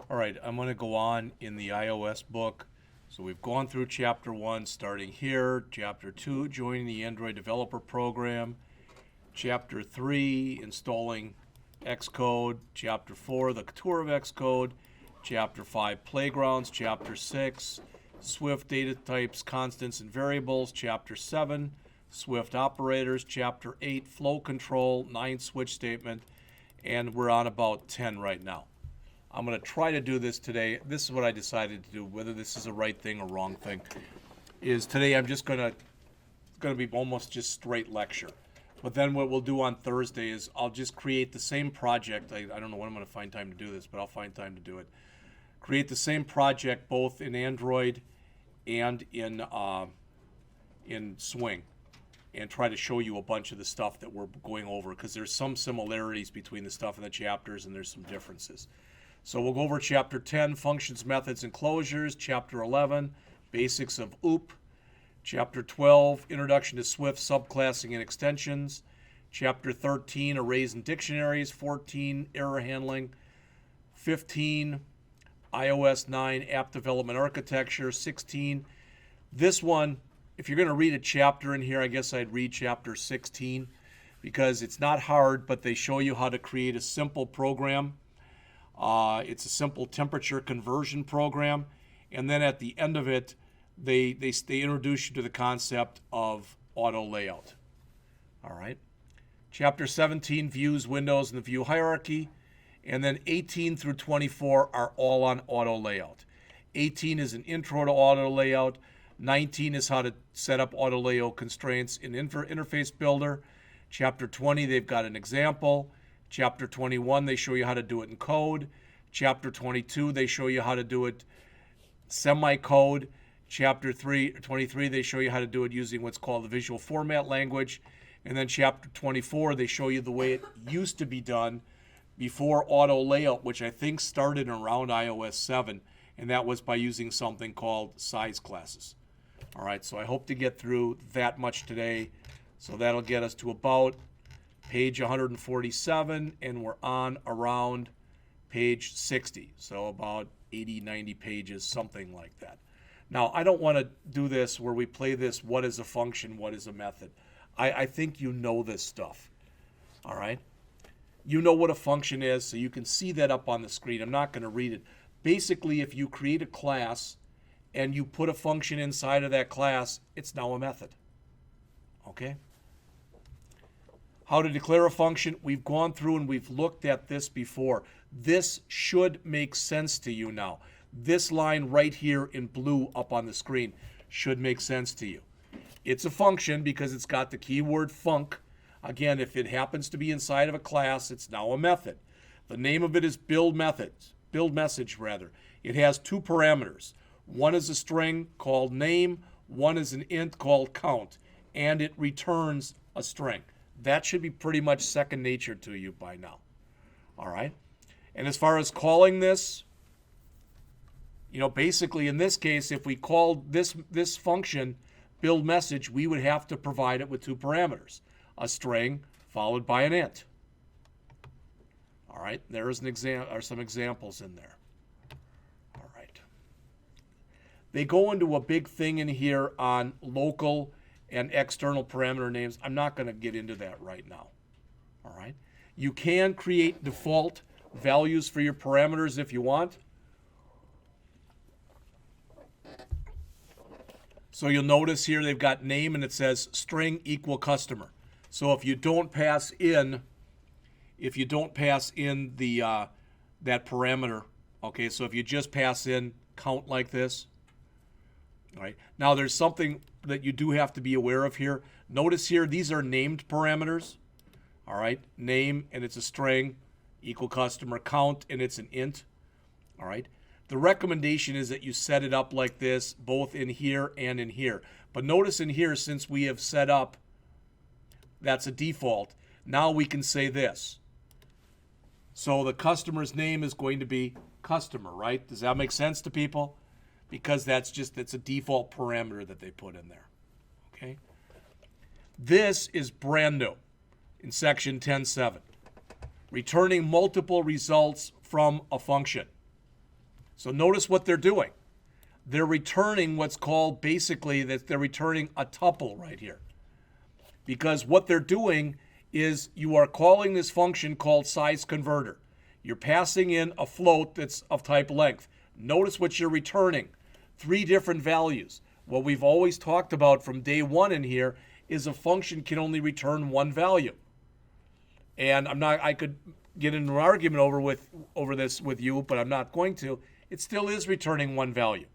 All right, I'm going to go on in the iOS book. So we've gone through Chapter 1, starting here. Chapter 2, joining the Android Developer Program. Chapter 3, installing Xcode. Chapter 4, the tour of Xcode. Chapter 5, playgrounds. Chapter 6, Swift data types, constants, and variables. Chapter 7, Swift operators. Chapter 8, flow control. 9, switch statement. And we're on about 10 right now. I'm going to try to do this today. This is what I decided to do, whether this is a right thing or wrong thing. Is today I'm just going to be almost just straight lecture. But then what we'll do on Thursday is I'll just create the same project. I don't know when I'm going to find time to do this, but I'll find time to do it. Create the same project both in Android and in Swing, and try to show you a bunch of the stuff that we're going over, because there's some similarities between the stuff in the chapters and there's some differences. So we'll go over Chapter 10, Functions, Methods, and Closures. Chapter 11, Basics of OOP. Chapter 12, Introduction to Swift, Subclassing, and Extensions. Chapter 13, Arrays and Dictionaries. 14, Error Handling. 15, iOS 9, App Development Architecture. 16, this one, if you're going to read a chapter in here, I guess I'd read Chapter 16, because it's not hard, but they show you how to create a simple program. It's a simple temperature conversion program, and then at the end of it, they introduce you to the concept of auto layout. All right. Chapter 17, views, windows, and the view hierarchy, and then 18 through 24 are all on auto layout. 18 is an intro to auto layout. 19 is how to set up auto layout constraints in Interface Builder. Chapter 20, they've got an example. Chapter 21, they show you how to do it in code. Chapter 22, they show you how to do it semi-code. Chapter 23, they show you how to do it using what's called the visual format language. And then Chapter 24, they show you the way it used to be done before auto layout, which I think started around iOS 7, and that was by using something called size classes. All right, so I hope to get through that much today. So that'll get us to about page 147, and we're on around page 60. So about 80, 90 pages, something like that. Now, I don't want to do this where we play this, what is a function, what is a method. I think you know this stuff, all right? You know what a function is, so you can see that up on the screen. I'm not going to read it. Basically, if you create a class and you put a function inside of that class, it's now a method, okay? How to declare a function, we've gone through and we've looked at this before. This should make sense to you now. This line right here in blue up on the screen should make sense to you. It's a function because it's got the keyword func. Again, if it happens to be inside of a class, it's now a method. The name of it is build message rather. It has two parameters. One is a string called name, one is an int called count, and it returns a string. That should be pretty much second nature to you by now. All right? And as far as calling this, basically in this case, if we called this function build message, we would have to provide it with two parameters, a string followed by an int. All right, there is some examples in there. All right. They go into a big thing in here on local and external parameter names. I'm not going to get into that right now. All right. You can create default values for your parameters if you want. So you'll notice here they've got name and it says string equal customer. So if you don't pass in the that parameter, okay, so if you just pass in count like this, all right. Now there's something that you do have to be aware of here. Notice here these are named parameters. All right, name and it's a string, equal customer, count and it's an int. All right. The recommendation is that you set it up like this, both in here and in here. But notice in here, since we have set up, that's a default, now we can say this. So the customer's name is going to be customer, right? Does that make sense to people? Because it's a default parameter that they put in there, okay? This is brand new in section 10.7. Returning multiple results from a function. So notice what they're doing. They're returning what's called basically that they're returning a tuple right here. Because what they're doing is you are calling this function called size converter. You're passing in a float that's of type length. Notice what you're returning. 3 different values. What we've always talked about from day one in here is a function can only return 1 value. And I could get into an argument over this with you, but I'm not going to. It still is returning 1 value.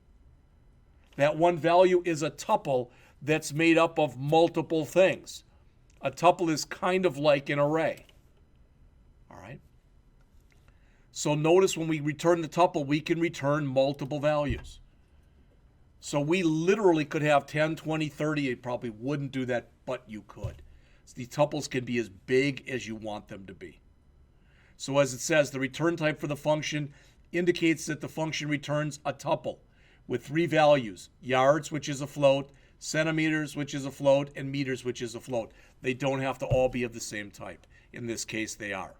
That 1 value is a tuple that's made up of multiple things. A tuple is kind of like an array. All right? So notice when we return the tuple, we can return multiple values. So we literally could have 10, 20, 30. It probably wouldn't do that, but you could. So these tuples can be as big as you want them to be. So as it says, the return type for the function indicates that the function returns a tuple with 3 values: yards, which is a float, centimeters, which is a float, and meters, which is a float. They don't have to all be of the same type. In this case, they are.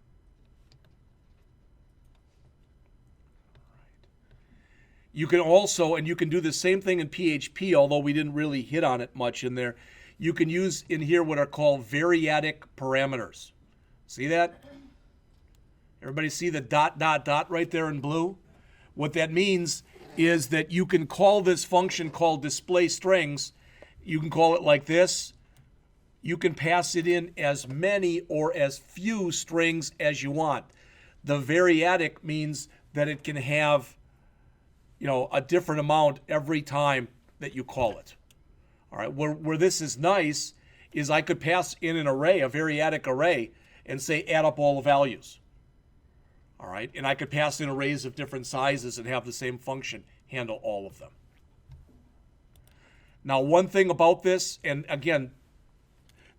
You can also, and you can do the same thing in PHP, although we didn't really hit on it much in there. You can use in here what are called variadic parameters. See that? Everybody see the ... right there in blue? What that means is that you can call this function called display strings. You can call it like this. You can pass it in as many or as few strings as you want. The variadic means that it can have, a different amount every time that you call it. All right, where this is nice is I could pass in an array, a variadic array, and say add up all the values. All right, and I could pass in arrays of different sizes and have the same function handle all of them. Now, one thing about this, and again,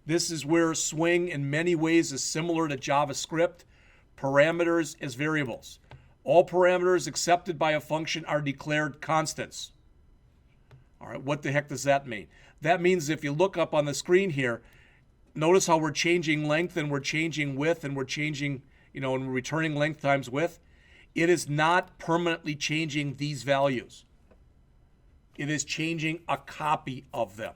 this is where Swing in many ways is similar to JavaScript, parameters as variables. All parameters accepted by a function are declared constants. All right, what the heck does that mean? That means if you look up on the screen here, notice how we're changing length and we're changing width and we're changing, and we're returning length times width. It is not permanently changing these values. It is changing a copy of them.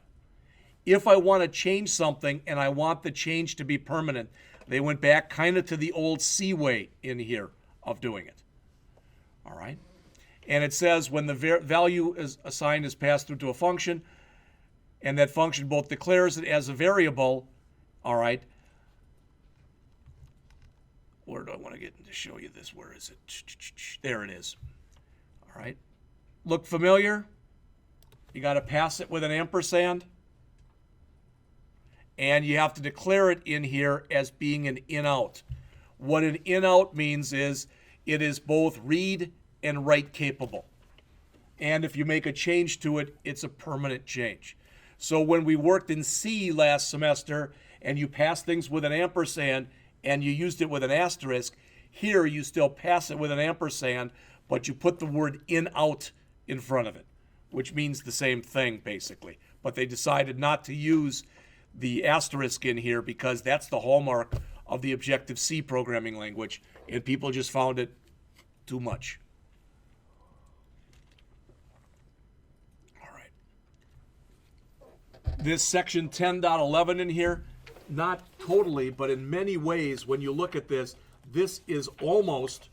If I want to change something and I want the change to be permanent, they went back kind of to the old C way in here of doing it. All right. And it says when the value is assigned is passed through to a function, and that function both declares it as a variable, all right. Where do I want to get to show you this? Where is it? There it is. All right. Look familiar? You got to pass it with an ampersand. And you have to declare it in here as being an in-out. What an in-out means is it is both read and write capable. And if you make a change to it, it's a permanent change. So when we worked in C last semester and you passed things with an ampersand and you used it with an asterisk, here you still pass it with an ampersand, but you put the word in-out in front of it, which means the same thing basically. But they decided not to use the asterisk in here because that's the hallmark of the Objective-C programming language, and people just found it too much. All right. This section 10.11 in here, not totally, but in many ways, when you look at this, this is almost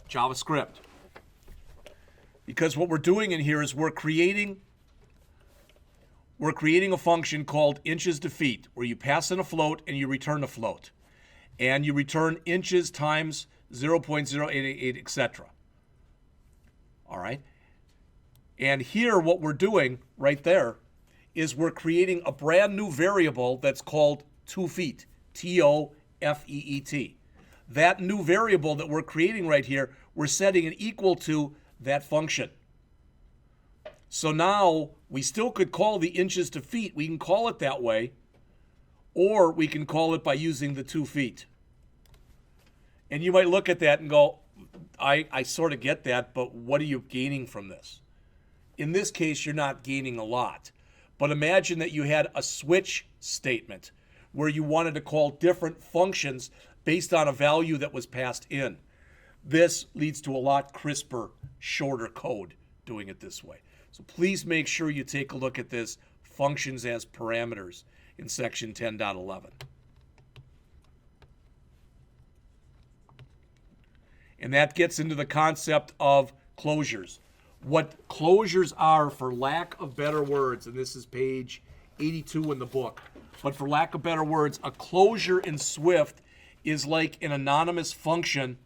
JavaScript. Because what we're doing in here is we're creating a function called inches to feet, where you pass in a float and you return a float. And you return inches times 0.0888, etc. All right? And here what we're doing right there is we're creating a brand new variable that's called 2 feet, TOFEET. That new variable that we're creating right here, we're setting it equal to that function. So now we still could call the inches to feet. We can call it that way, or we can call it by using the 2 feet. And you might look at that and go, I sort of get that, but what are you gaining from this? In this case, you're not gaining a lot. But imagine that you had a switch statement where you wanted to call different functions based on a value that was passed in. This leads to a lot crisper shorter code doing it this way. So please make sure you take a look at this functions as parameters in section 10.11. And that gets into the concept of closures. What closures are, for lack of better words, and this is page 82 in the book, but for lack of better words, a closure in Swift is like an anonymous function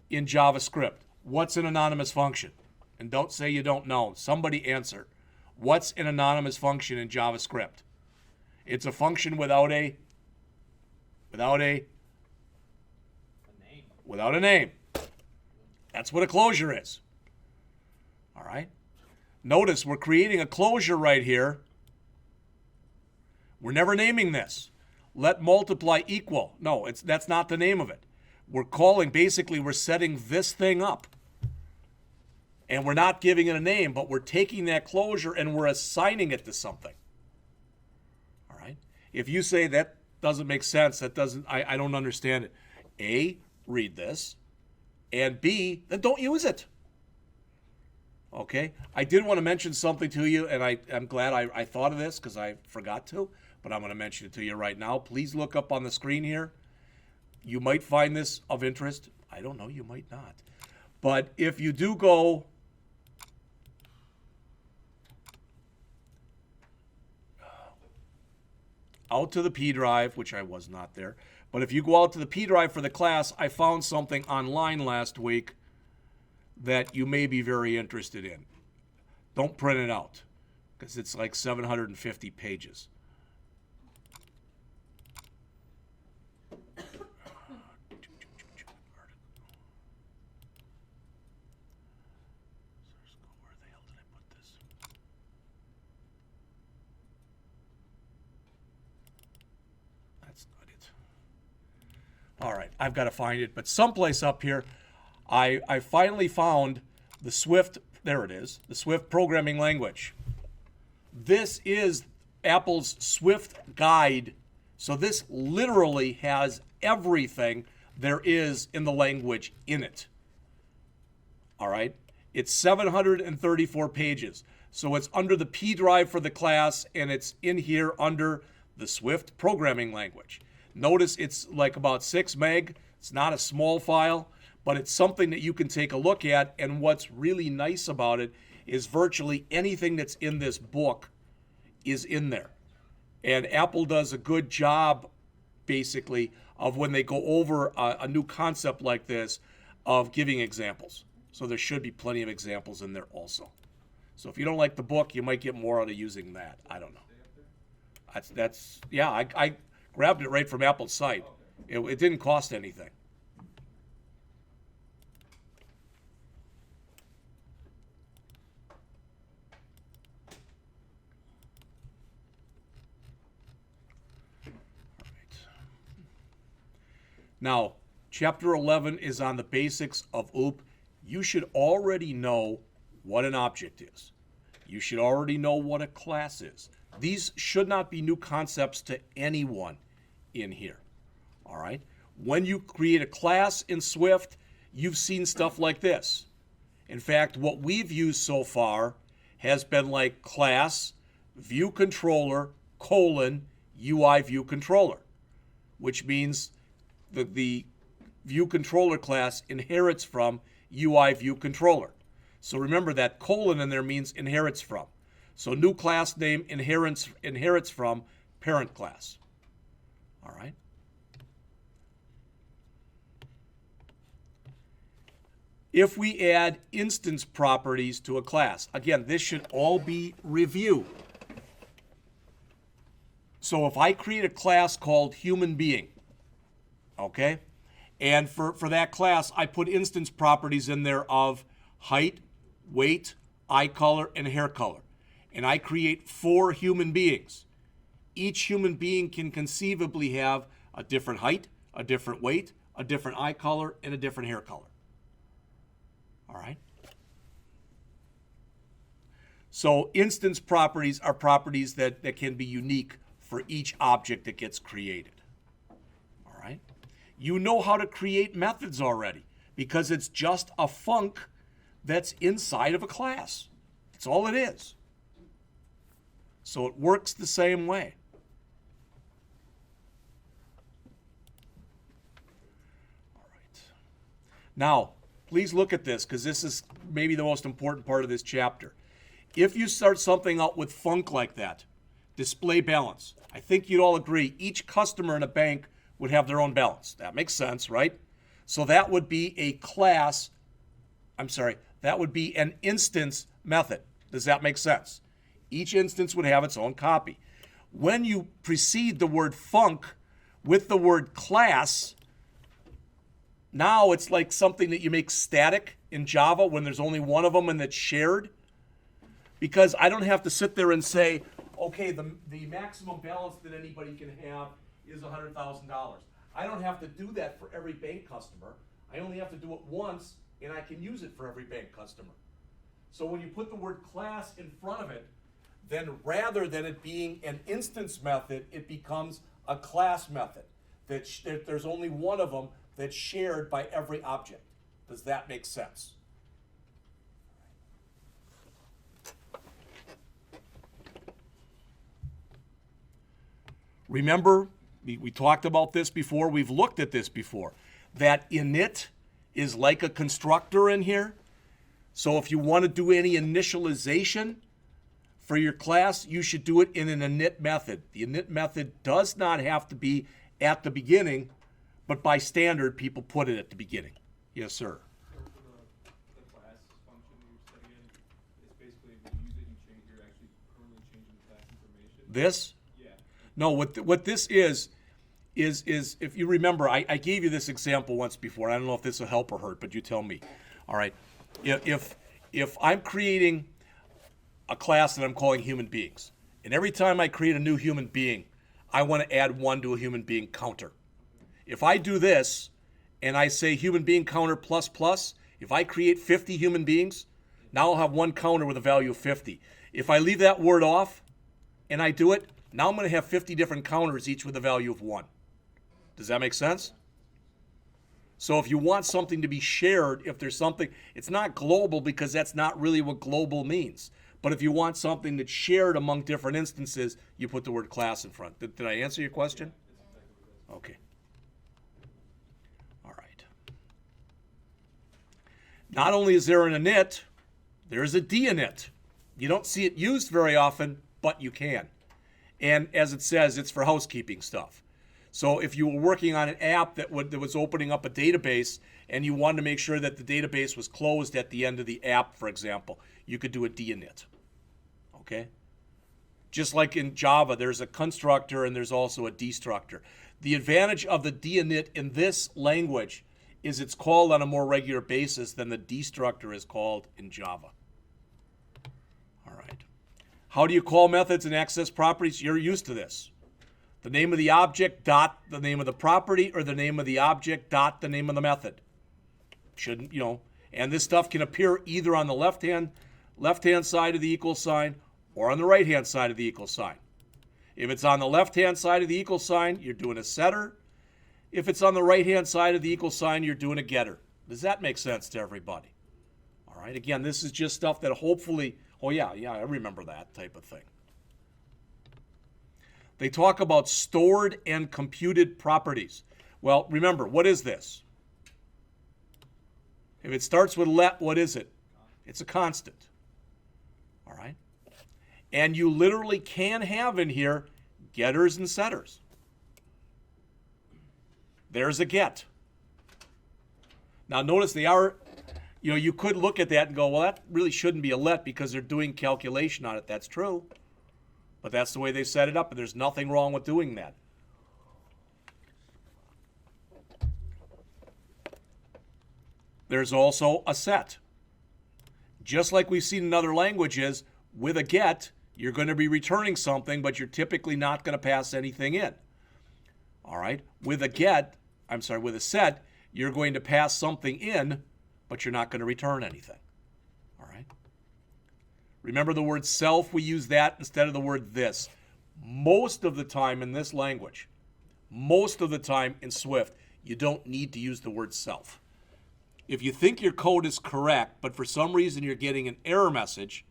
in JavaScript. What's an anonymous function? And don't say you don't know. Somebody answer. What's an anonymous function in JavaScript? It's a function without a name. That's what a closure is. All right? Notice we're creating a closure right here. We're never naming this. Let multiply equal. No, that's not the name of it. We're basically we're setting this thing up. And we're not giving it a name, but we're taking that closure and we're assigning it to something. All right? If you say that doesn't make sense, I don't understand it. A, read this. And B, then don't use it. Okay? I did want to mention something to you, and I'm glad I thought of this because I forgot to, but I'm going to mention it to you right now. Please look up on the screen here. You might find this of interest. I don't know, you might not. But if you do go out to the P drive, which I was not there, but if you go out to the P drive for the class, I found something online last week that you may be very interested in. Don't print it out because it's like 750 pages. Where the hell did I put this? That's not it. All right, I've got to find it, but someplace up here, I finally found the Swift, there it is, the Swift programming language. This is Apple's Swift guide. So this literally has everything there is in the language in it. All right? It's 734 pages. So it's under the P drive for the class, and it's in here under the Swift programming language. Notice it's like about 6 meg. It's not a small file, but it's something that you can take a look at. And what's really nice about it is virtually anything that's in this book is in there. And Apple does a good job, basically, of when they go over a new concept like this, of giving examples. So there should be plenty of examples in there also. So if you don't like the book, you might get more out of using that. I don't know. Yeah, I grabbed it right from Apple's site. It didn't cost anything. Now, Chapter 11 is on the basics of OOP. You should already know what an object is. You should already know what a class is. These should not be new concepts to anyone in here. All right? When you create a class in Swift, you've seen stuff like this. In fact, what we've used so far has been like class, view controller, UI view controller, which means the view controller class inherits from UI view controller. So remember that colon in there means inherits from. So new class name inherits from parent class. All right. If we add instance properties to a class, again, this should all be review. So if I create a class called human being, okay, and for that class, I put instance properties in there of height, weight, eye color, and hair color. And I create 4 human beings. Each human being can conceivably have a different height, a different weight, a different eye color, and a different hair color. All right? So instance properties are properties that can be unique for each object that gets created. All right? You know how to create methods already because it's just a func that's inside of a class. That's all it is. So it works the same way. All right. Now, please look at this, because this is maybe the most important part of this chapter. If you start something out with func like that, display balance, I think you'd all agree each customer in a bank would have their own balance. That makes sense, right? So that would be a class, that would be an instance method. Does that make sense? Each instance would have its own copy. When you precede the word func with the word class, now it's like something that you make static in Java when there's only one of them and that's shared. Because I don't have to sit there and say, okay, the maximum balance that anybody can have is $100,000. I don't have to do that for every bank customer. I only have to do it once, and I can use it for every bank customer. So when you put the word class in front of it, then rather than it being an instance method, it becomes a class method. That there's only one of them that's shared by every object. Does that make sense? Remember, we talked about this before, we've looked at this before, that init is like a constructor in here. So if you want to do any initialization for your class, you should do it in an init method. The init method does not have to be at the beginning, but by standard, people put it at the beginning. Yes, sir. The class function you're setting in, it's basically when you use it, you're actually permanently changing the class information. This? Yeah. No, what this is if you remember, I gave you this example once before. I don't know if this will help or hurt, but you tell me. All right. If I'm creating a class that I'm calling human beings, and every time I create a new human being, I want to add 1 to a human being counter. If I do this, and I say human being counter plus plus, if I create 50 human beings, now I'll have 1 counter with a value of 50. If I leave that word off, and I do it, now I'm going to have 50 different counters, each with a value of 1. Does that make sense? So if you want something to be shared, if there's something, it's not global because that's not really what global means. But if you want something that's shared among different instances, you put the word class in front. Did I answer your question? Okay. All right. Not only is there an init, there's a dinit. You don't see it used very often, but you can. And as it says, it's for housekeeping stuff. So if you were working on an app that was opening up a database and you wanted to make sure that the database was closed at the end of the app, for example, you could do a dinit. Okay? Just like in Java, there's a constructor and there's also a destructor. The advantage of the dinit in this language is it's called on a more regular basis than the destructor is called in Java. All right. How do you call methods and access properties? You're used to this. The name of the object dot the name of the property, or the name of the object dot the name of the method. Shouldn't, and this stuff can appear either on the left-hand side of the equal sign or on the right-hand side of the equal sign. If it's on the left-hand side of the equal sign, you're doing a setter. If it's on the right-hand side of the equal sign, you're doing a getter. Does that make sense to everybody? All right, again, this is just stuff that hopefully, yeah, I remember that type of thing. They talk about stored and computed properties. Well, remember, what is this? If it starts with let, what is it? It's a constant. All right? And you literally can have in here getters and setters. There's a get. Now notice they are, you could look at that and go, well, that really shouldn't be a let because they're doing calculation on it. That's true. But that's the way they set it up, and there's nothing wrong with doing that. There's also a set. Just like we've seen in other languages, with a get, you're going to be returning something, but you're typically not going to pass anything in. All right? With a set, you're going to pass something in, but you're not going to return anything. All right? Remember the word self, we use that instead of the word this. Most of the time in this language, most of the time in Swift, you don't need to use the word self. if you think your code is correct, but for some reason you're getting an error message,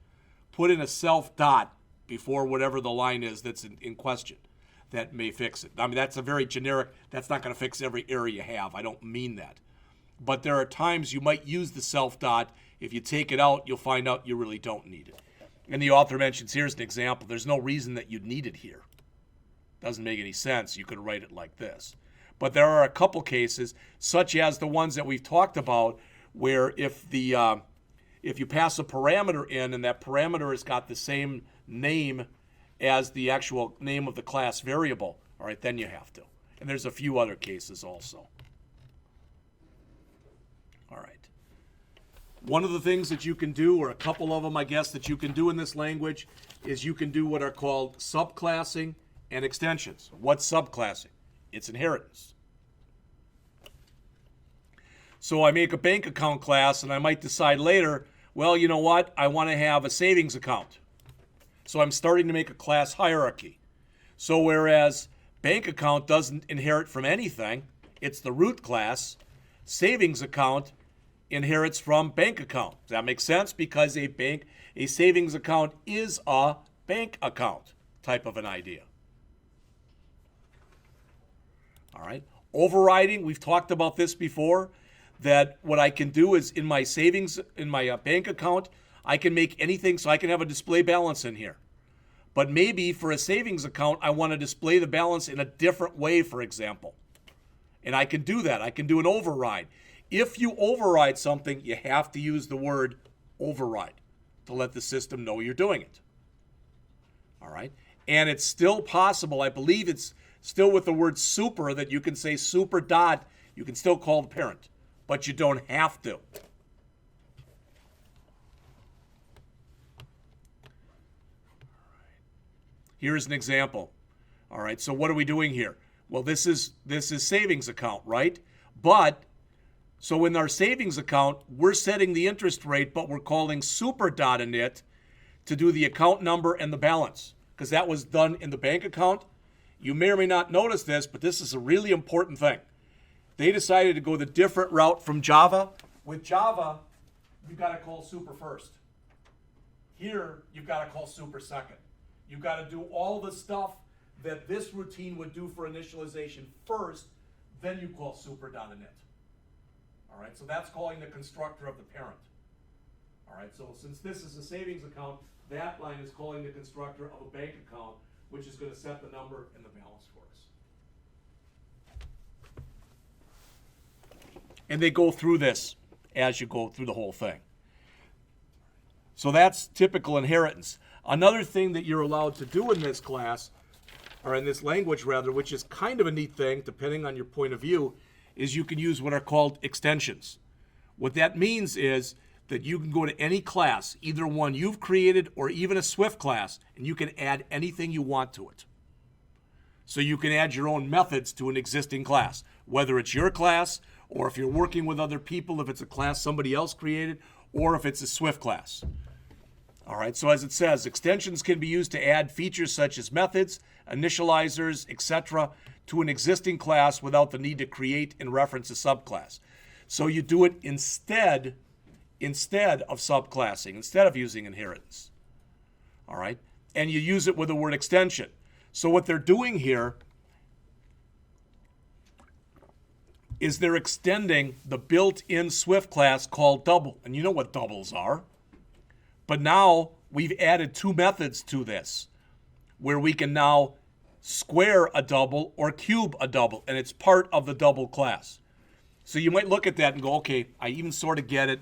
put in a self dot before whatever the line is that's in question. That may fix it. I mean, that's a very generic, that's not going to fix every error you have. I don't mean that. But there are times you might use the self dot. If you take it out, you'll find out you really don't need it. And the author mentions, here's an example. There's no reason that you'd need it here. Doesn't make any sense. You could write it like this. But there are a couple cases, such as the ones that we've talked about, where if you pass a parameter in and that parameter has got the same name as the actual name of the class variable, all right, then you have to. And there's a few other cases also. All right. One of the things that you can do, or a couple of them, I guess, that you can do in this language is you can do what are called subclassing and extensions. What's subclassing? It's inheritance. So I make a bank account class, and I might decide later, well, you know what? I want to have a savings account. So I'm starting to make a class hierarchy. So whereas bank account doesn't inherit from anything, it's the root class, savings account inherits from bank account. Does that make sense? Because a savings account is a bank account type of an idea. All right. Overriding, we've talked about this before, that what I can do is in my savings, in my bank account, I can make anything, so I can have a display balance in here. But maybe for a savings account, I want to display the balance in a different way, for example. And I can do that. I can do an override. If you override something, you have to use the word override to let the system know you're doing it. All right? And it's still possible, I believe it's still with the word super, that you can say super dot, you can still call the parent, but you don't have to. Here's an example. All right, so what are we doing here? Well, this is savings account, right? But, so in our savings account, we're setting the interest rate, but we're calling super dot init to do the account number and the balance, because that was done in the bank account. You may or may not notice this, but this is a really important thing. They decided to go the different route from Java. With Java, you've got to call super first. Here, you've got to call super second. You've got to do all the stuff that this routine would do for initialization first, then you call super.init. All right, so that's calling the constructor of the parent. All right, so since this is a savings account, that line is calling the constructor of a bank account, which is going to set the number and the balance for us. And they go through this as you go through the whole thing. So that's typical inheritance. Another thing that you're allowed to do in this class, or in this language rather, which is kind of a neat thing, depending on your point of view, is you can use what are called extensions. What that means is that you can go to any class, either one you've created or even a Swift class, and you can add anything you want to it. So you can add your own methods to an existing class, whether it's your class, or if you're working with other people, if it's a class somebody else created, or if it's a Swift class. All right, so as it says, extensions can be used to add features such as methods, initializers, etc. to an existing class without the need to create and reference a subclass. So you do it instead of subclassing, instead of using inheritance. All right, and you use it with the word extension. So what they're doing here is they're extending the built-in Swift class called double. And you know what doubles are. But now we've added two methods to this, where we can now square a double or cube a double, and it's part of the double class. So you might look at that and go, okay, I even sort of get it.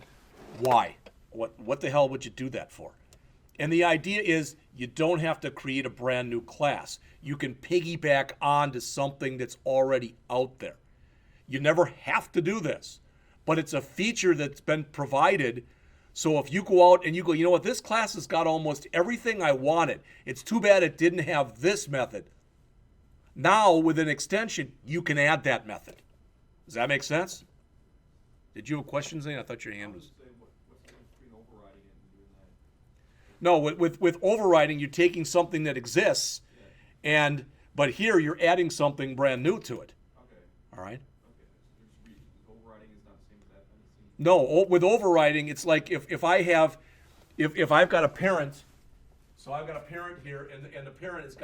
Why? What the hell would you do that for? And the idea is you don't have to create a brand new class. You can piggyback onto something that's already out there. You never have to do this, but it's a feature that's been provided. So if you go out and you go, you know what, this class has got almost everything I wanted. It's too bad it didn't have this method. Now with an extension, you can add that method. Does that make sense? Did you have questions, Zane? I thought your hand was... What's the difference between overriding it and doing that? No, with overriding, you're taking something that exists, but here you're adding something brand new to it. Okay. All right? Okay. Overriding is not the same as that. No, with overriding, it's like if I've got a parent, so I've got a parent here, and the parent it's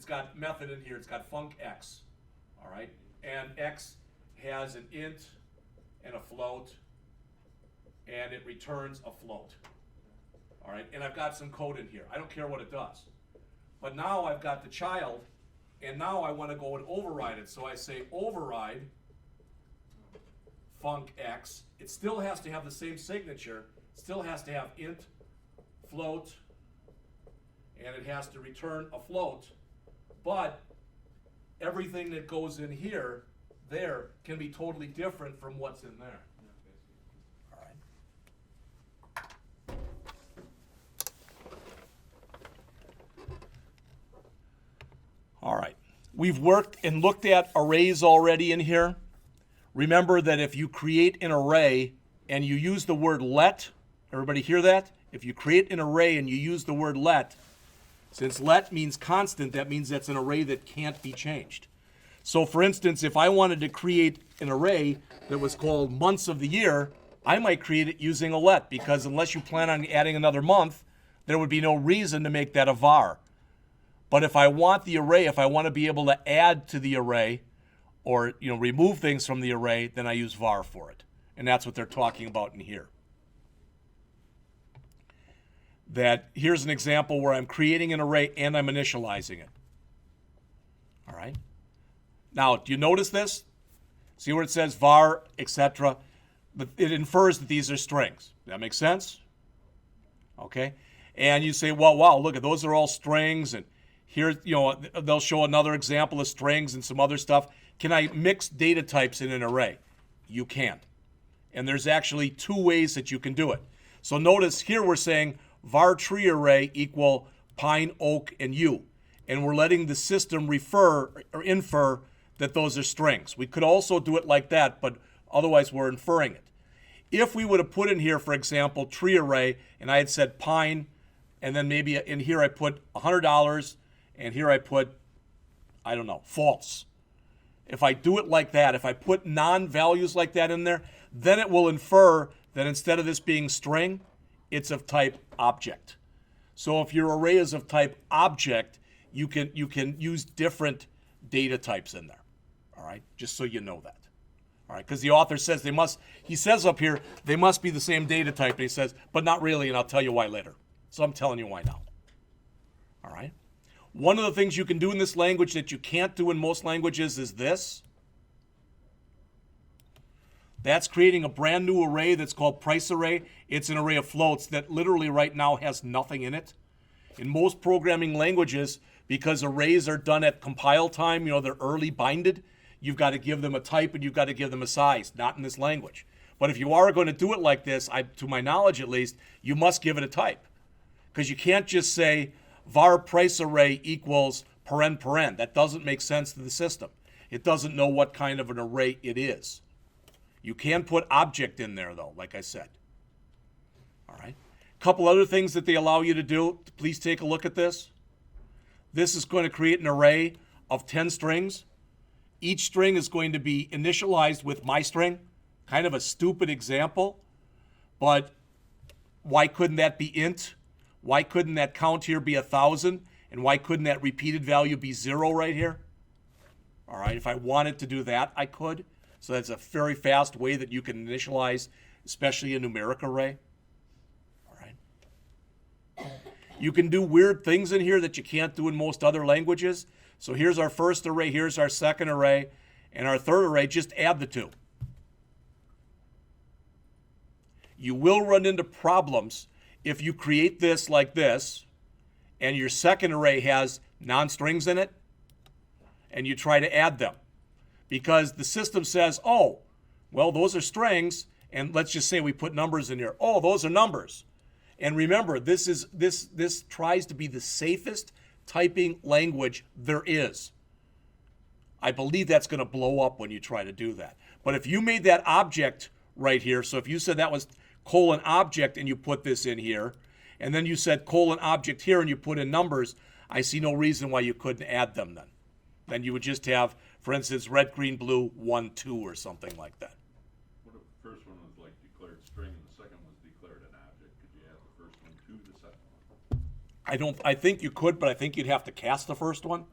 got method in here. It's got func x, all right, and x has an int and a float, and it returns a float, all right, and I've got some code in here. I don't care what it does, but now I've got the child, and now I want to go and override it. So I say override func x. It still has to have the same signature, still has to have int, float, and it has to return a float, but everything that goes in here, there, can be totally different from what's in there. All right. All right. We've worked and looked at arrays already in here. Remember that if you create an array and you use the word let, everybody hear that? If you create an array and you use the word let, since let means constant, that means that's an array that can't be changed. So for instance, if I wanted to create an array that was called months of the year, I might create it using a let, because unless you plan on adding another month, there would be no reason to make that a var. But if I want the array, if I want to be able to add to the array, or remove things from the array, then I use var for it. And that's what they're talking about in here. That here's an example where I'm creating an array and I'm initializing it. All right. Now, do you notice this? See where it says var, etc.? It infers that these are strings. That makes sense? Okay. And you say, well, wow, look, those are all strings, and here, they'll show another example of strings and some other stuff. Can I mix data types in an array? You can. And there's actually two ways that you can do it. So notice here we're saying var tree array equal pine, oak, and yew. And we're letting the system refer or infer that those are strings. We could also do it like that, but otherwise we're inferring it. If we would have put in here, for example, tree array, and I had said pine, and then maybe in here I put $100, and here I put, I don't know, false. If I do it like that, if I put non-values like that in there, then it will infer that instead of this being string, it's of type object. So if your array is of type object, you can use different data types in there. All right, just so you know that. All right, because the author says he says up here, they must be the same data type, and he says, but not really, and I'll tell you why later. So I'm telling you why now. All right. One of the things you can do in this language that you can't do in most languages is this. That's creating a brand new array that's called price array. It's an array of floats that literally right now has nothing in it. In most programming languages, because arrays are done at compile time, they're early binded, you've got to give them a type and you've got to give them a size. Not in this language. But if you are going to do it like this, to my knowledge at least, you must give it a type. Because you can't just say var price array equals paren paren. That doesn't make sense to the system. It doesn't know what kind of an array it is. You can put object in there though, like I said. All right. A couple other things that they allow you to do. Please take a look at this. This is going to create an array of 10 strings. Each string is going to be initialized with my string. Kind of a stupid example, but why couldn't that be int? Why couldn't that count here be 1,000? And why couldn't that repeated value be 0 right here? All right, if I wanted to do that, I could. So that's a very fast way that you can initialize, especially a numeric array. All right. You can do weird things in here that you can't do in most other languages. So here's our first array, here's our second array, and our third array, just add the two. You will run into problems if you create this like this, and your second array has non-strings in it, and you try to add them. Because the system says, oh, well, those are strings, and let's just say we put numbers in here. Oh, those are numbers. And remember, this tries to be the safest typing language there is. I believe that's going to blow up when you try to do that. But if you made that object right here, so if you said that was colon object and you put this in here, and then you said colon object here and you put in numbers, I see no reason why you couldn't add them then. Then you would just have, for instance, red, green, blue, 1, 2, or something like that. What if the first one was like I think you could, but I think you'd have to cast the first one.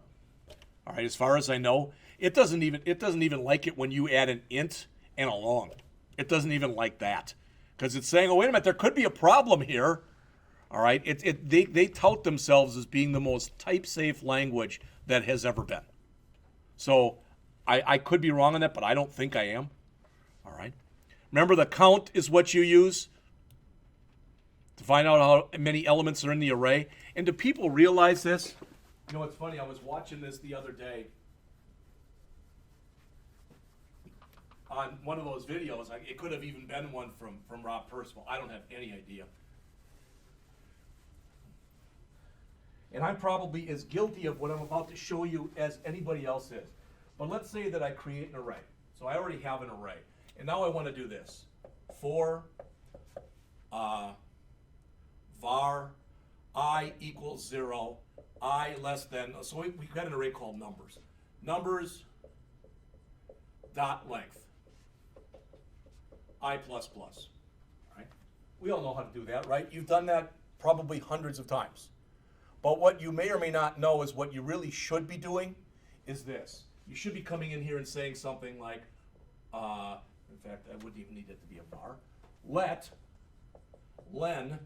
All right, as far as I know, it doesn't even like it when you add an int and a long. It doesn't even like that, because it's saying, oh, wait a minute, there could be a problem here. All right, they tout themselves as being the most type-safe language that has ever been. So I could be wrong on that, but I don't think I am. All right. Remember, the count is what you use to find out how many elements are in the array. And do people realize this? You know, it's funny. I was watching this the other day on one of those videos. It could have even been one from Rob Percival. I don't have any idea. And I'm probably as guilty of what I'm about to show you as anybody else is. But let's say that I create an array. So I already have an array. And now I want to do this. For var I equals 0, I less than, so we've got an array called numbers. Numbers dot length, I plus plus. Right? We all know how to do that, right? You've done that probably hundreds of times. But what you may or may not know is what you really should be doing is this. You should be coming in here and saying something like, in fact, I wouldn't even need it to be a var. Let len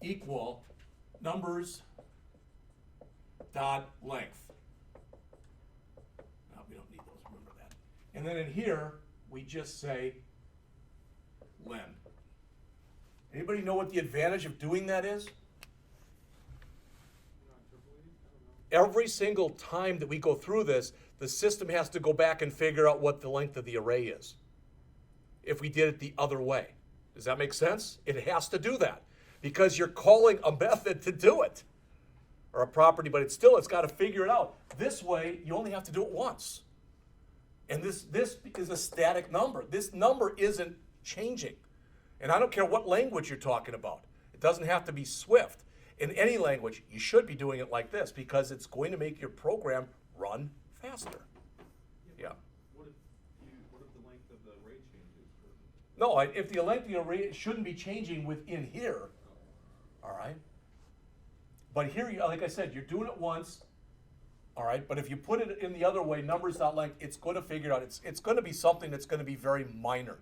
equal numbers dot length. No, we don't need those, remember that. And then in here, we just say len. Anybody know what the advantage of doing that is? Every single time that we go through this, the system has to go back and figure out what the length of the array is. If we did it the other way. Does that make sense? It has to do that because you're calling a method to do it, or a property, but it's got to figure it out. This way, you only have to do it once. And this is a static number. This number isn't changing. And I don't care what language you're talking about. It doesn't have to be Swift. In any language, you should be doing it like this because it's going to make your program run faster. Yeah. What if the length of the array changes? No, if the length of the array shouldn't be changing within here. All right. But here, like I said, you're doing it once. All right. But if you put it in the other way, numbers.length, it's going to figure it out. It's going to be something that's going to be very minor.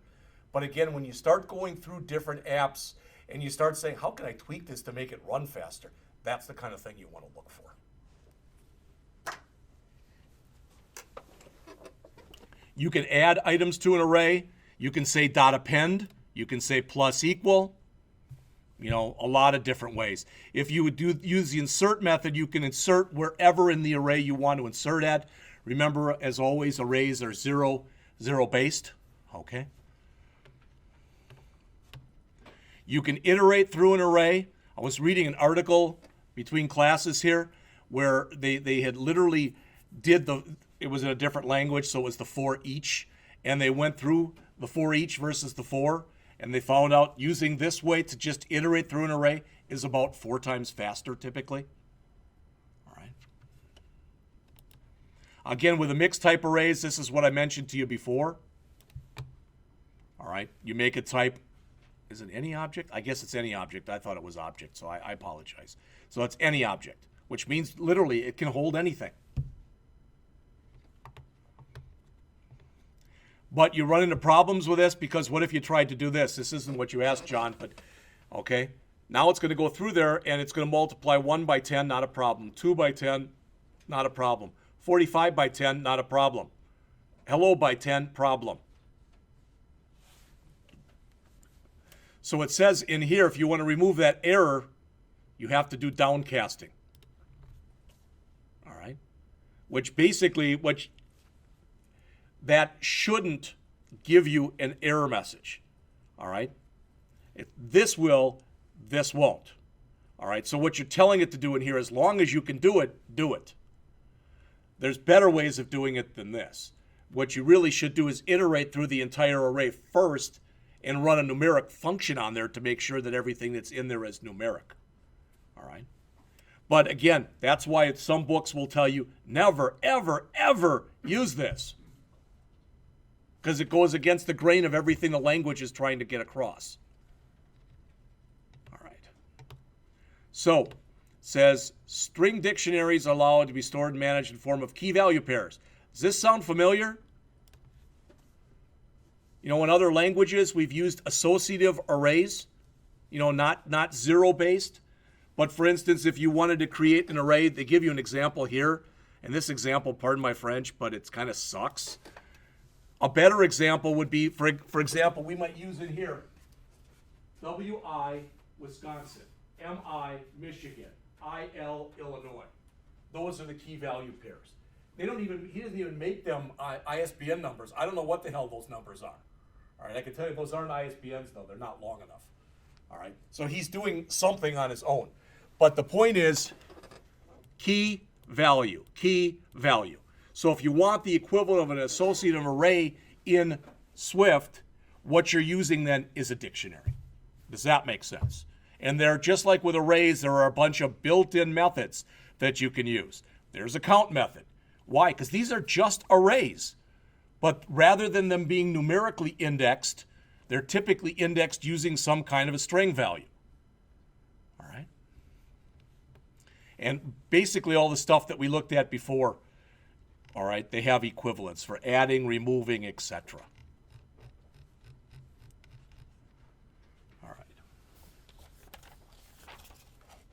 But again, when you start going through different apps, and you start saying, how can I tweak this to make it run faster? That's the kind of thing you want to look for. You can add items to an array. You can say dot append. You can say plus equal. You know, a lot of different ways. If you would use the insert method, you can insert wherever in the array you want to insert at. Remember, as always, arrays are zero based. Okay. You can iterate through an array. I was reading an article between classes here where they had literally it was in a different language, so it was the for each, and they went through the for each versus the for, and they found out using this way to just iterate through an array is about 4 times faster typically. All right. Again, with the mixed type arrays, this is what I mentioned to you before. All right, you make a type. Is it any object? I guess it's any object. I thought it was object, so I apologize. So it's any object, which means literally it can hold anything. But you run into problems with this because what if you tried to do this? This isn't what you asked, John, but okay. Now it's going to go through there and it's going to multiply 1 by 10, not a problem. 2 by 10, not a problem. 45 by 10, not a problem. Hello by 10, problem. So it says in here, if you want to remove that error, you have to do downcasting. All right? Which basically, that shouldn't give you an error message. All right? This will, this won't. All right? So what you're telling it to do in here, as long as you can do it, do it. There's better ways of doing it than this. What you really should do is iterate through the entire array first and run a numeric function on there to make sure that everything that's in there is numeric. All right? But again, that's why some books will tell you never, ever, ever use this. Because it goes against the grain of everything the language is trying to get across. All right. So says string dictionaries are allowed to be stored and managed in form of key value pairs. Does this sound familiar? You know, in other languages, we've used associative arrays, you know, not zero-based. But for instance, if you wanted to create an array, they give you an example here. And this example, pardon my French, but it kind of sucks. A better example would be, for example, we might use in here, WI, Wisconsin, MI, Michigan, IL, Illinois. Those are the key value pairs. He doesn't even make them ISBN numbers. I don't know what the hell those numbers are. All right, I can tell you those aren't ISBNs though. They're not long enough. All right, so he's doing something on his own. But the point is, key value, key value. So if you want the equivalent of an associative array in Swift, what you're using then is a dictionary. Does that make sense? And they're just like with arrays, there are a bunch of built-in methods that you can use. There's a count method. Why? Because these are just arrays. But rather than them being numerically indexed, they're typically indexed using some kind of a string value. All right? And basically all the stuff that we looked at before, all right, they have equivalents for adding, removing, etc. All right.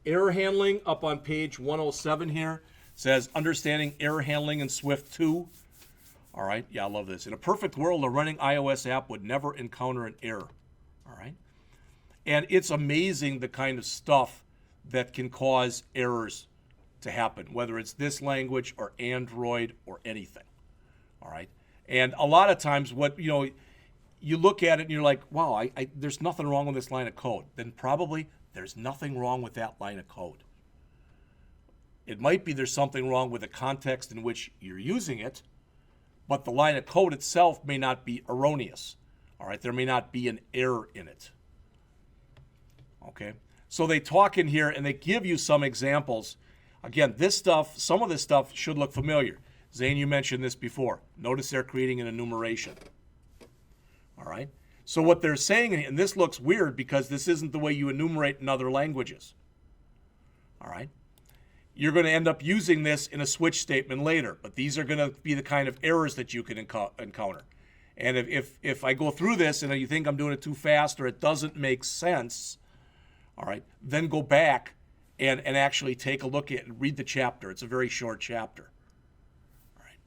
Error handling up on page 107 here says understanding error handling in Swift 2. All right, yeah, I love this. In a perfect world, a running iOS app would never encounter an error. All right. And it's amazing the kind of stuff that can cause errors to happen, whether it's this language or Android or anything. All right. And a lot of times you look at it and you're like, wow, there's nothing wrong with this line of code. Then probably there's nothing wrong with that line of code. It might be there's something wrong with the context in which you're using it, but the line of code itself may not be erroneous. All right. There may not be an error in it. Okay. So they talk in here and they give you some examples. Again, some of this stuff should look familiar. Zane, you mentioned this before. Notice they're creating an enumeration. All right. So what they're saying, and this looks weird because this isn't the way you enumerate in other languages. All right. You're going to end up using this in a switch statement later, but these are going to be the kind of errors that you can encounter. And if I go through this and you think I'm doing it too fast or it doesn't make sense, all right, then go back and actually take a look at it and read the chapter. It's a very short chapter. All right.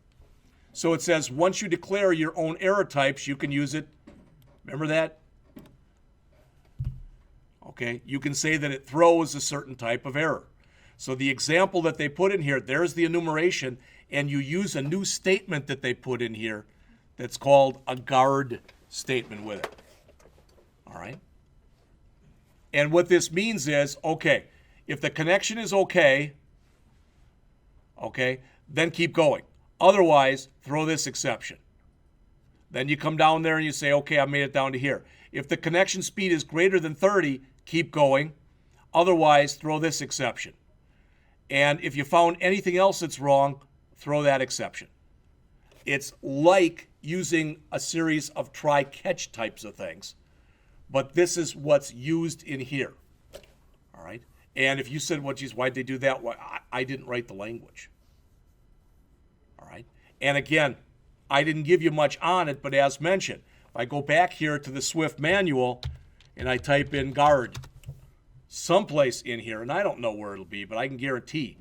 So it says once you declare your own error types, you can use it. Remember that? Okay. You can say that it throws a certain type of error. So the example that they put in here, there's the enumeration, and you use a new statement that they put in here that's called a guard statement with it. All right. And what this means is, okay, if the connection is okay, then keep going. Otherwise, throw this exception. Then you come down there and you say, okay, I made it down to here. If the connection speed is greater than 30, keep going. Otherwise, throw this exception. And if you found anything else that's wrong, throw that exception. It's like using a series of try-catch types of things. But this is what's used in here. All right? And if you said, well, geez, why'd they do that? Well, I didn't write the language. All right? And again, I didn't give you much on it, but as mentioned, if I go back here to the Swift manual and I type in guard, someplace in here, and I don't know where it'll be, but I can guarantee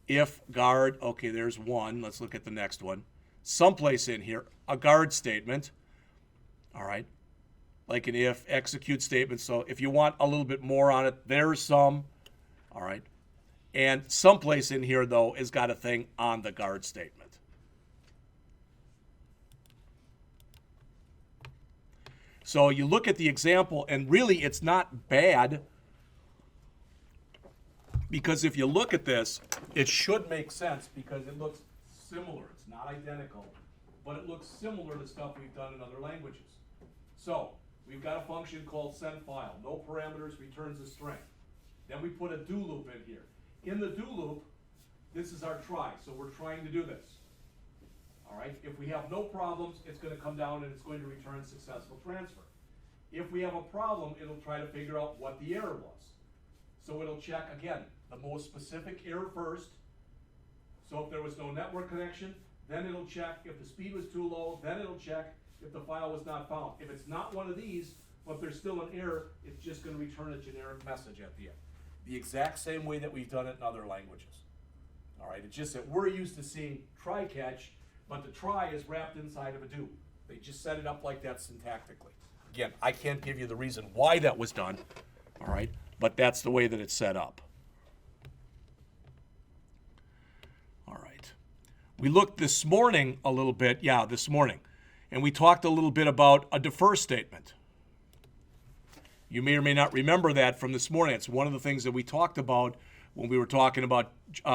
if guard, okay, there's one. Let's look at the next one. Someplace in here, a guard statement. All right? Like an if, execute statement. So if you want a little bit more on it, there's some. All right. And someplace in here, though, has got a thing on the guard statement. So you look at the example, and really it's not bad, because if you look at this, it should make sense because it looks similar. It's not identical, but it looks similar to stuff we've done in other languages. So we've got a function called sendFile. No parameters, returns a string. Then we put a do loop in here. In the do loop, this is our try. So we're trying to do this. All right. If we have no problems, it's going to come down and it's going to return successful transfer. If we have a problem, it'll try to figure out what the error was. So it'll check, again, the most specific error first. So if there was no network connection, then it'll check. If the speed was too low, then it'll check if the file was not found. If it's not one of these, but there's still an error, it's just going to return a generic message at the end. The exact same way that we've done it in other languages. All right, it's just that we're used to seeing try-catch, but the try is wrapped inside of a do. They just set it up like that syntactically. Again, I can't give you the reason why that was done, all right, but that's the way that it's set up. All right. We looked this morning a little bit, this morning, and we talked a little bit about a defer statement. You may or may not remember that from this morning. It's one of the things that we talked about when we were talking about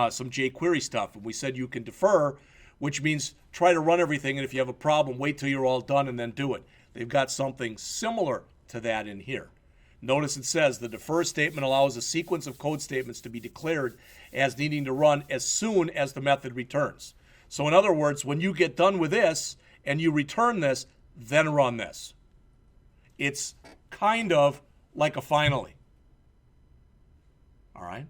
some jQuery stuff. And we said you can defer, which means try to run everything, and if you have a problem, wait till you're all done and then do it. They've got something similar to that in here. Notice it says the defer statement allows a sequence of code statements to be declared as needing to run as soon as the method returns. So in other words, when you get done with this and you return this, then run this. It's kind of like a finally. All right?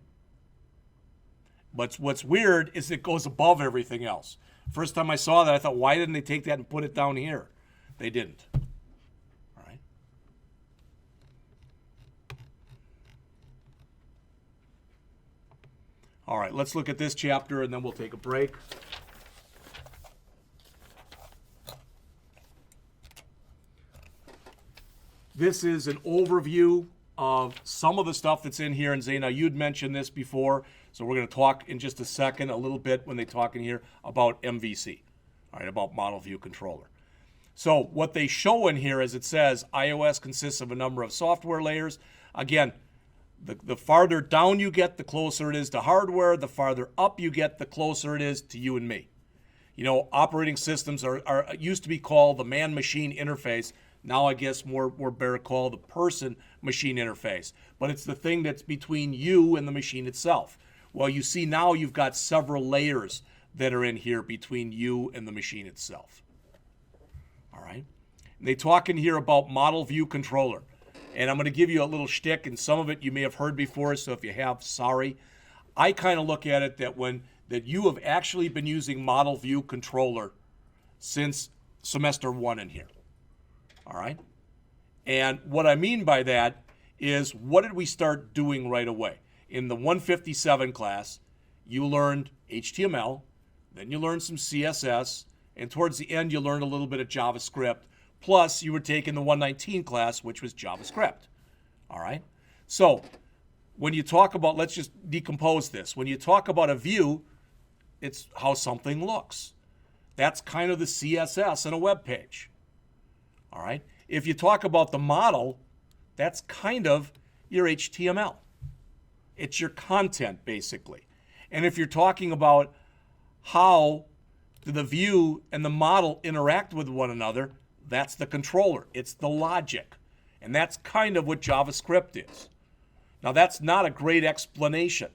But what's weird is it goes above everything else. First time I saw that, I thought, why didn't they take that and put it down here? They didn't. All right? All right, let's look at this chapter and then we'll take a break. This is an overview of some of the stuff that's in here. And Zaina, you'd mentioned this before, so we're going to talk in just a second, a little bit when they talk in here about MVC, all right, about Model View Controller. So what they show in here is it says iOS consists of a number of software layers. Again, the farther down you get, the closer it is to hardware. The farther up you get, the closer it is to you and me. You know, operating systems are used to be called the man-machine interface. Now I guess more better called the person-machine interface. But it's the thing that's between you and the machine itself. Well, you see now you've got several layers that are in here between you and the machine itself. All right? And they talk in here about Model View Controller. And I'm going to give you a little shtick, and some of it you may have heard before, so if you have, sorry. I kind of look at it that you have actually been using Model View Controller since semester 1 in here. All right? And what I mean by that is, what did we start doing right away? In the 157 class, you learned HTML, then you learned some CSS, and towards the end you learned a little bit of JavaScript, plus you were taking the 119 class, which was JavaScript. All right? So when you talk about, let's just decompose this. When you talk about a view, it's how something looks. That's kind of the CSS in a web page. All right? If you talk about the model, that's kind of your HTML. It's your content, basically. And if you're talking about how the view and the model interact with one another, that's the controller. It's the logic. And that's kind of what JavaScript is. Now, that's not a great explanation.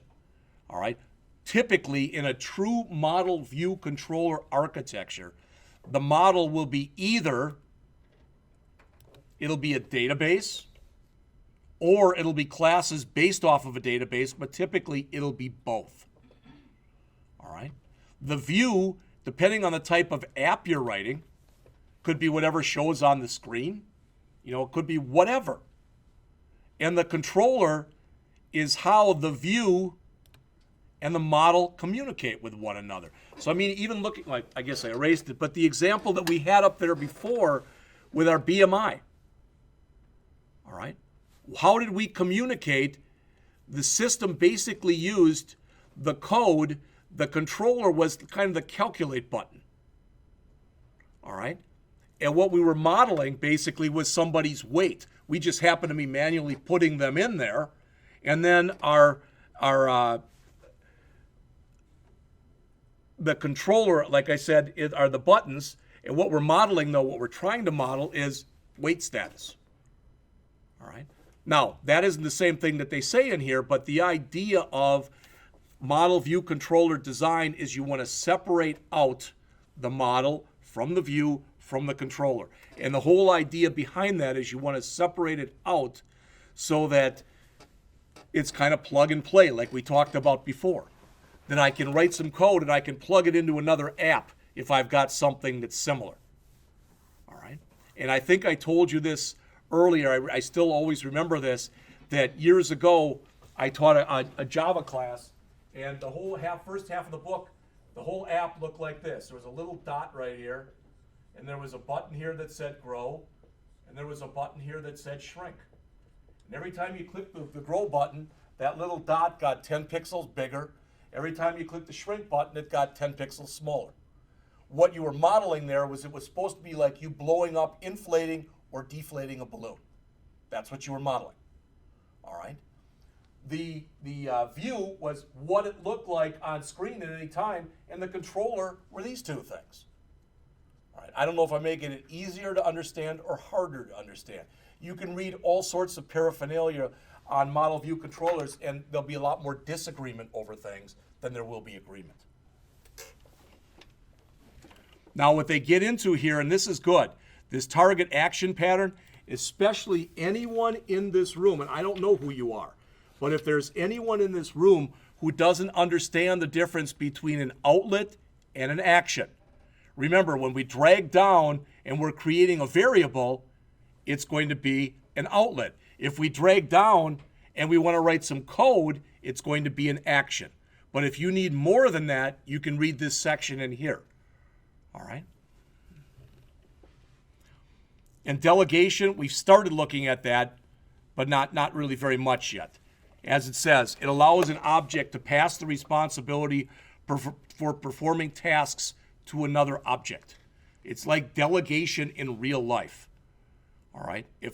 All right? Typically, in a true model view controller architecture, the model will be either it'll be a database, or it'll be classes based off of a database, but typically it'll be both. All right? The view, depending on the type of app you're writing, could be whatever shows on the screen. You know, it could be whatever. And the controller is how the view and the model communicate with one another. So, I mean, even looking, like, I guess I erased it, but the example that we had up there before with our BMI, all right? How did we communicate? The system basically used the code. The controller was kind of the calculate button, all right? And what we were modeling basically was somebody's weight. We just happened to be manually putting them in there. And then the controller, like I said, are the buttons. And what we're modeling, though, what we're trying to model is weight status. All right. Now, that isn't the same thing that they say in here, but the idea of model view controller design is you want to separate out the model from the view from the controller. And the whole idea behind that is you want to separate it out so that it's kind of plug and play like we talked about before. Then I can write some code and I can plug it into another app if I've got something that's similar. All right. And I think I told you this earlier. I still always remember this, that years ago I taught a Java class, and the whole first half of the book, the whole app looked like this. There was a little dot right here, and there was a button here that said grow, and there was a button here that said shrink. And every time you click the grow button, that little dot got 10 pixels bigger. Every time you click the shrink button, it got 10 pixels smaller. What you were modeling there was it was supposed to be like you blowing up, inflating, or deflating a balloon. That's what you were modeling. All right. The view was what it looked like on screen at any time, and the controller were these two things. All right. I don't know if I'm making it easier to understand or harder to understand. You can read all sorts of paraphernalia on model view controllers, and there'll be a lot more disagreement over things than there will be agreement. Now, what they get into here, and this is good, this target action pattern, especially anyone in this room, and I don't know who you are, but if there's anyone in this room who doesn't understand the difference between an outlet and an action, remember, when we drag down and we're creating a variable, it's going to be an outlet. If we drag down and we want to write some code, it's going to be an action. But if you need more than that, you can read this section in here. All right? And delegation, we've started looking at that, but not really very much yet. As it says, it allows an object to pass the responsibility for performing tasks to another object. It's like delegation in real life. All right? If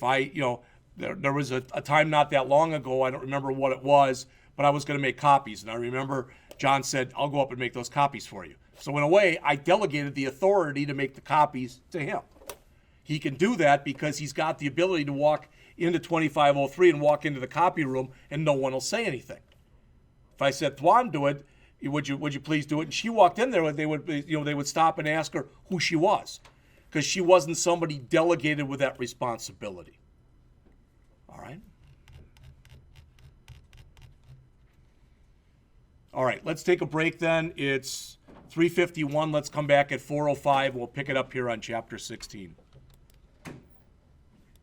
there was a time not that long ago, I don't remember what it was, but I was going to make copies. And I remember John said, I'll go up and make those copies for you. So in a way, I delegated the authority to make the copies to him. He can do that because he's got the ability to walk into 2503 and walk into the copy room and no one will say anything. If I said, Thwan, do it, would you please do it? And she walked in there, they would stop and ask her who she was, because she wasn't somebody delegated with that responsibility. All right? All right, let's take a break then. It's 3:51. Let's come back at 4:05. We'll pick it up here on Chapter 16.